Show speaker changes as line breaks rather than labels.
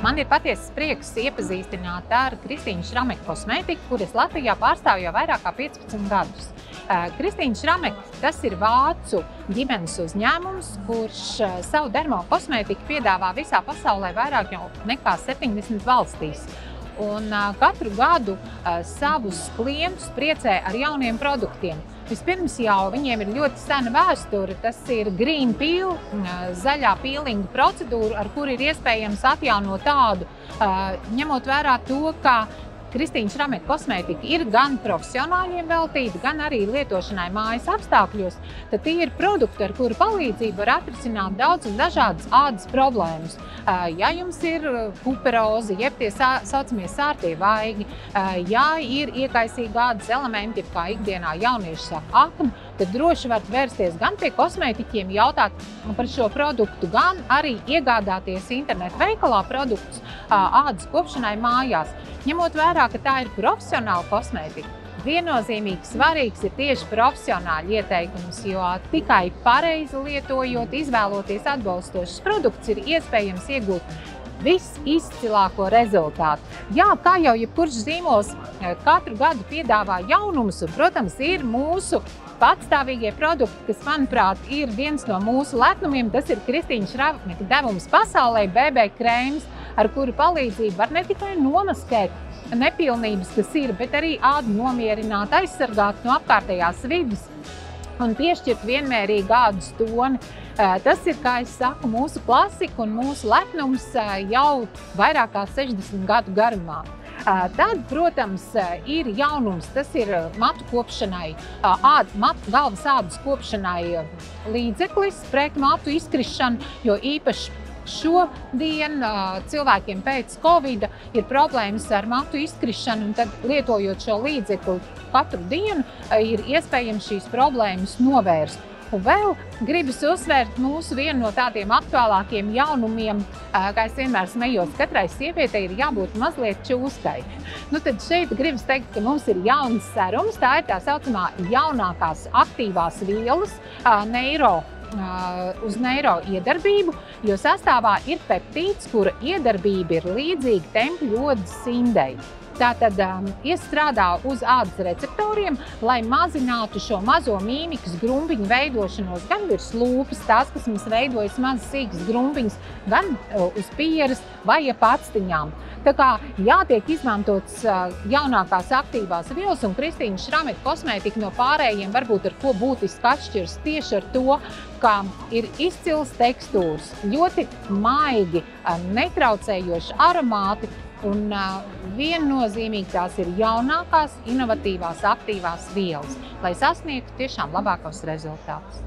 Man ir patiesas prieks iepazīstināt ar Kristīnu Šrameka kosmētiku, kuras Latvijā pārstāv jau vairāk kā 15 gadus. Kristīna Šrameka, tas ir vācu ģimenes uzņēmums, kurš savu dermokosmētiku piedāvā visā pasaulē vairāk nekā 70 valstīs. Un katru gadu savus klientus priecē ar jauniem produktiem. Vispirms jau viņiem ir ļoti sena vēsture, tas ir green peel, zaļā pīlinga procedūra, ar kuru ir iespējams atjaunot tādu, ņemot vērā to, ka Kristīna Šrameka kosmētika ir gan profesionāļiem veltīta, gan arī lietošanai mājas apstākļos, tad tie ir produkti, ar kuru palīdzību var atrisināt daudz un dažādas ādas problēmas. Ja jums ir kuperoze, jeb tie saucamie sārtie vaigi, ja ir iekaisīga ādas elementi, jeb kā ikdienā jaunieši saka akne, tad droši varat vērsties gan pie kosmētiķiem, jautāt par šo produktu, gan arī iegādāties internetu veikalā produktus ādas kopšanai mājās. Ņemot vērā, ka tā ir profesionāla kosmētika, viennozīmīgi svarīgs ir tieši profesionāļu ieteikums, jo tikai pareizi lietojot, izvēloties atbalstošus produktus, ir iespējams iegūt visizcilāko rezultātu. Jā, kā jau jebkurš zīmols katru gadu piedāvā jaunumus, un, protams, ir mūsu patstāvīgie produkti, kas, manuprāt, ir viens no mūsu lepnumiem. Tas ir Kristīna Šrameka devums pasaulē BB krēms, ar kuru palīdzību var ne tikai nomaskēt nepilnības, kas ir, bet arī ādu nomierināt, aizsargāt no apkārtējās vides un piešķirt vienmērīgu ādas toni. Tas ir, kā es saku, mūsu klasika un mūsu lepnums jau vairāk kā 60 gadu garumā. Tad, protams, ir jaunums, tas ir matu kopšanai, galvas ādas kopšanai līdzeklis pret matu izkrišanu, jo īpaši šodien cilvēkiem pēc Covida ir problēmas ar matu izkrišanu, un tad lietojot šo līdzekli katru dienu ir iespējams šīs problēmas novērst. Un vēl gribas uzsvērt mūsu vienu no tādiem aktuālākiem jaunumiem, kā es vienmēr smejos, katrai sievietei ir jābūt mazliet čūskai. Nu tad šeit gribas teikt, ka mums ir jauns serums, tā ir tā saucamā jaunākās aktīvās vielas uz neiro iedarbību, jo sastāvā ir peptīds, kura iedarbība ir līdzīga tempļu odas sindei. Tātad iestrādā uz ādas receptoriem, lai mazinātu šo mazo mīmikas grumbiņu veidošanos gan virs lūpas, tās, kas mums veidojas mazas sīkas grumbiņas, gan uz pieres vai ap actiņām. Tā kā jātiek izmantots jaunākās aktīvās vielas, un Kristīna Šrameka kosmētika no pārējiem varbūt ar ko būtiski atšķiras tieši ar to, ka ir izcils tekstūras, ļoti maigi, netraucējoši aromāti, un viennozīmīgi tās ir jaunākās, inovatīvās, aktīvās vielas, lai sasniegtu tiešām labākos rezultātus.